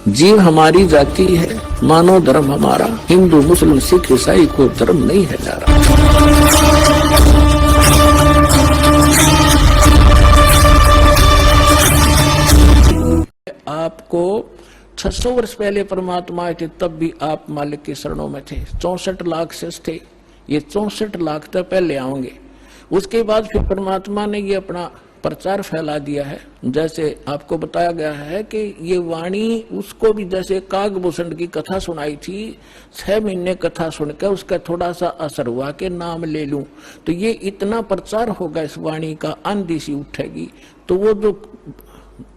जीव हमारी जाति है, मानो धर्म हमारा, हिंदू मुस्लिम सिख ईसाई को धर्म नहीं है जा रहा। आपको 600 वर्ष पहले परमात्मा आए थे, तब भी आप मालिक की शरणों में थे। 64 लाख शेष थे, ये 64 लाख तक पहले आओगे। उसके बाद फिर परमात्मा ने ये अपना प्रचार फैला दिया है। जैसे आपको बताया गया है कि ये वाणी उसको भी, जैसे कागभूषण की कथा सुनाई थी, 6 महीने कथा सुनकर उसका थोड़ा सा असर हुआ कि नाम ले लूं, तो ये इतना प्रचार होगा इस वाणी का, आंधी सी उठेगी। तो वो जो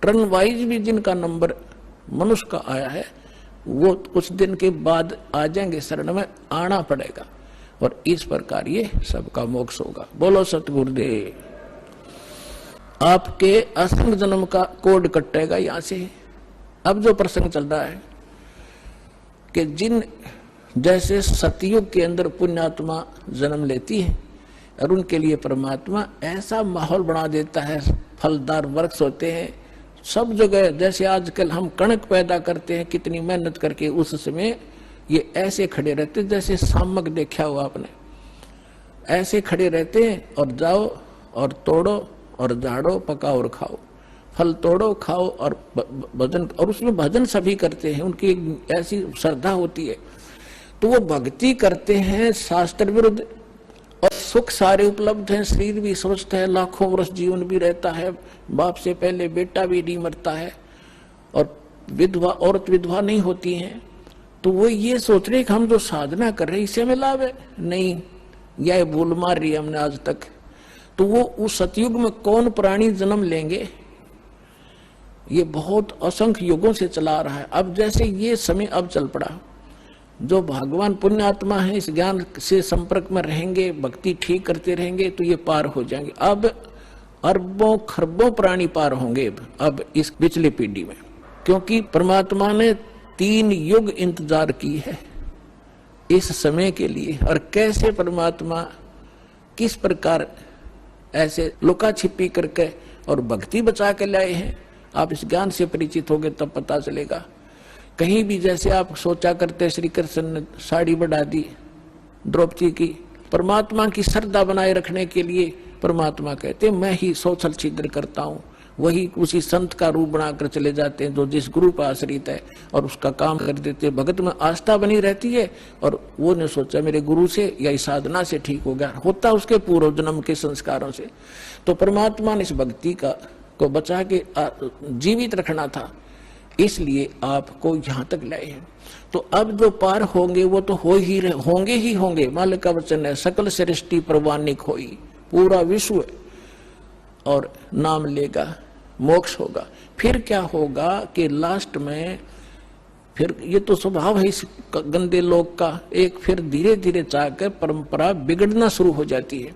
टर्न वाइज भी जिनका नंबर मनुष्य का आया है, वो कुछ दिन के बाद आ जाएंगे, शरण में आना पड़ेगा, और इस प्रकार ये सबका मोक्ष होगा। बोलो सतगुरुदेव। आपके असंग जन्म का कोड कटेगा यहां से। अब जो प्रसंग चल रहा है कि जिन जैसे सतयुग के अंदर पुण्यात्मा जन्म लेती है और उनके लिए परमात्मा ऐसा माहौल बना देता है, फलदार वृक्ष होते हैं सब जगह। जैसे आजकल हम कणक पैदा करते हैं कितनी मेहनत करके, उस समय ये ऐसे खड़े रहते जैसे सामक देखा हुआ आपने, ऐसे खड़े रहते हैं और जाओ और तोड़ो और झाड़ो, पकाओ और खाओ, फल तोड़ो खाओ और भजन, और उसमें भजन सभी करते हैं, उनकी ऐसी श्रद्धा होती है। तो वो भक्ति करते हैं शास्त्र विरुद्ध, और सुख सारे उपलब्ध हैं, शरीर भी स्वस्थ है, लाखों वर्ष जीवन भी रहता है, बाप से पहले बेटा भी नहीं मरता है, और विधवा औरत विधवा नहीं होती हैं। तो वो ये सोच रहे कि हम जो साधना कर रहे हैं इससे हमें लाभ है, नहीं, यह भूल मार रही है हमने आज तक। तो वो उस सतयुग में कौन प्राणी जन्म लेंगे, ये बहुत असंख्य युगों से चला रहा है। अब जैसे ये समय अब चल पड़ा, जो भगवान पुण्यात्मा है इस ज्ञान से संपर्क में रहेंगे, भक्ति ठीक करते रहेंगे, तो ये पार हो जाएंगे। अब अरबों खरबों प्राणी पार होंगे अब इस पिछली पीढ़ी में, क्योंकि परमात्मा ने 3 युग इंतजार की है इस समय के लिए। और कैसे परमात्मा किस प्रकार ऐसे लुका छिपी करके और भक्ति बचा के लाए हैं, आप इस ज्ञान से परिचित होंगे तब पता चलेगा। कहीं भी जैसे आप सोचा करते श्री कृष्ण ने साड़ी बढ़ा दी द्रौपदी की, परमात्मा की श्रद्धा बनाए रखने के लिए परमात्मा कहते मैं ही सौछल छिद्र करता हूँ, वही उसी संत का रूप बनाकर चले जाते हैं जो जिस गुरु पर आश्रित है, और उसका काम कर देते हैं। भगत में आस्था बनी रहती है, और वो ने सोचा मेरे गुरु से या इस साधना से ठीक हो गया, होता उसके पूर्व जन्म के संस्कारों से। तो परमात्मा ने इस भक्ति का को बचा के जीवित रखना था, इसलिए आपको यहाँ तक लाए हैं। तो अब जो पार होंगे वो तो होंगे ही होंगे। मालिक का वचन है, सकल सृष्टि प्रवानिक होई, पूरा विश्व और नाम लेगा, मोक्ष होगा। फिर क्या होगा कि लास्ट में फिर ये तो स्वभाव है इस गंदे लोग का, एक फिर धीरे धीरे चाहकर परंपरा बिगड़ना शुरू हो जाती है।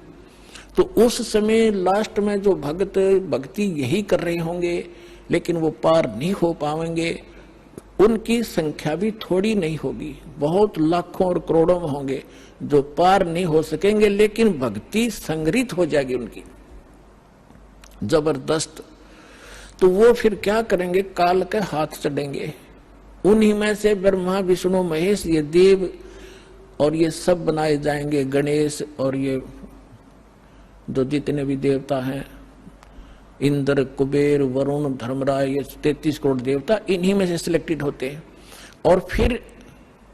तो उस समय लास्ट में जो भक्त भक्ति यही कर रहे होंगे लेकिन वो पार नहीं हो पाएंगे, उनकी संख्या भी थोड़ी नहीं होगी, बहुत लाखों और करोड़ों में होंगे जो पार नहीं हो सकेंगे, लेकिन भक्ति संग्रहित हो जाएगी उनकी जबरदस्त। तो वो फिर क्या करेंगे, काल के हाथ चढ़ेंगे। उन्हीं में से ब्रह्मा विष्णु महेश ये देव और ये सब बनाए जाएंगे, गणेश और ये जो जितने भी देवता हैं, इंद्र कुबेर वरुण धर्मराज, ये 33 करोड़ देवता इन्हीं में से सिलेक्टेड होते हैं। और फिर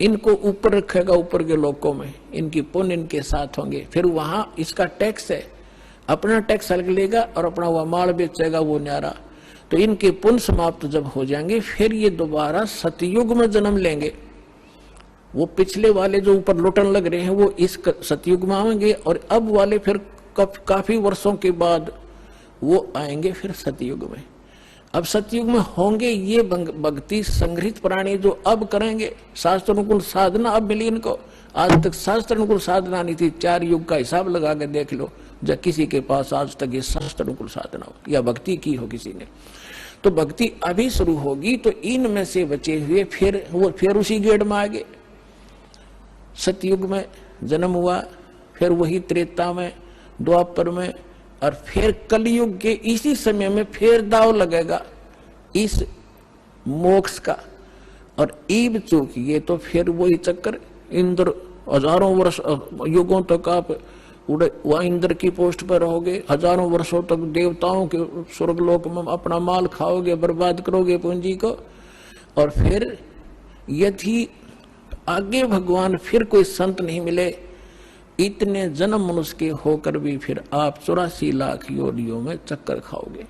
इनको ऊपर रखेगा, ऊपर के लोकों में इनकी पुण्य इनके साथ होंगे। फिर वहां इसका टैक्स है, अपना टैक्स अलग लेगा और अपना वह माल बेचेगा वो न्यारा। तो इनके पुण्य समाप्त जब हो जाएंगे फिर ये दोबारा सतयुग में जन्म लेंगे। वो पिछले वाले जो ऊपर लुटन लग रहे हैं वो इस सतयुग में आएंगे, और अब वाले फिर काफी वर्षों के बाद वो आएंगे फिर सतयुग में। अब सतयुग में होंगे ये भक्ति संग्रहित प्राणी जो अब करेंगे शास्त्र अनुकूल साधना। अब मिली इनको, आज तक शास्त्र अनुकूल साधना नहीं थी। 4 युग का हिसाब लगा के देख लो, जब किसी के पास आज तक ये शास्त्र अनुकूल साधना हो या भक्ति की हो किसी ने। तो भक्ति अभी शुरू होगी, तो इनमें से बचे हुए फिर उसी गेड़ में आगे। सतयुग में जन्म हुआ, फिर वही त्रेता में, द्वापर में, और फिर कलयुग के इसी समय में फिर दाव लगेगा इस मोक्ष का। और ईब चूकिए तो फिर वही चक्कर, इंद्र हजारों वर्ष युगों तक आप वह इंद्र की पोस्ट पर रहोगे, हजारों वर्षों तक देवताओं के स्वर्गलोक में अपना माल खाओगे, बर्बाद करोगे पूंजी को। और फिर यदि आगे भगवान फिर कोई संत नहीं मिले, इतने जन्म मनुष्य के होकर भी फिर आप 84 लाख योनियों में चक्कर खाओगे।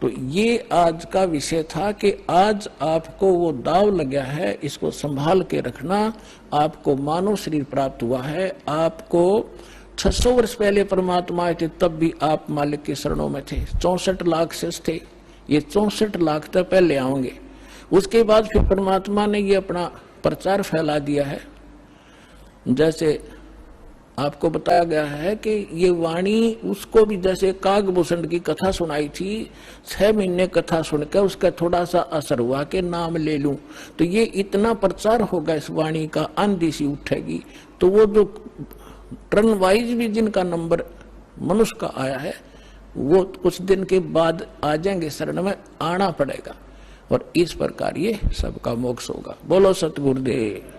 तो ये आज का विषय था कि आज आपको वो दाव लगा है, इसको संभाल के रखना। आपको मानव शरीर प्राप्त हुआ है, आपको 600 वर्ष पहले परमात्मा आए थे, तब भी आप मालिक के शरणों में थे। 64 लाख शेष थे, ये 64 लाख तक पहले आओगे। उसके बाद फिर परमात्मा ने ये अपना प्रचार फैला दिया है। जैसे आपको बताया गया है कि ये वाणी उसको भी, जैसे कागभूषण की कथा सुनाई थी, 6 महीने कथा सुनकर उसका थोड़ा सा असर हुआ कि नाम ले लूं, तो ये इतना प्रचार होगा इस वाणी का, आंधी सी उठेगी। तो वो जो टर्न वाइज भी जिनका नंबर मनुष्य का आया है, वो कुछ दिन के बाद आ जाएंगे, शरण में आना पड़ेगा, और इस प्रकार ये सबका मोक्ष होगा। बोलो सतगुरुदेव।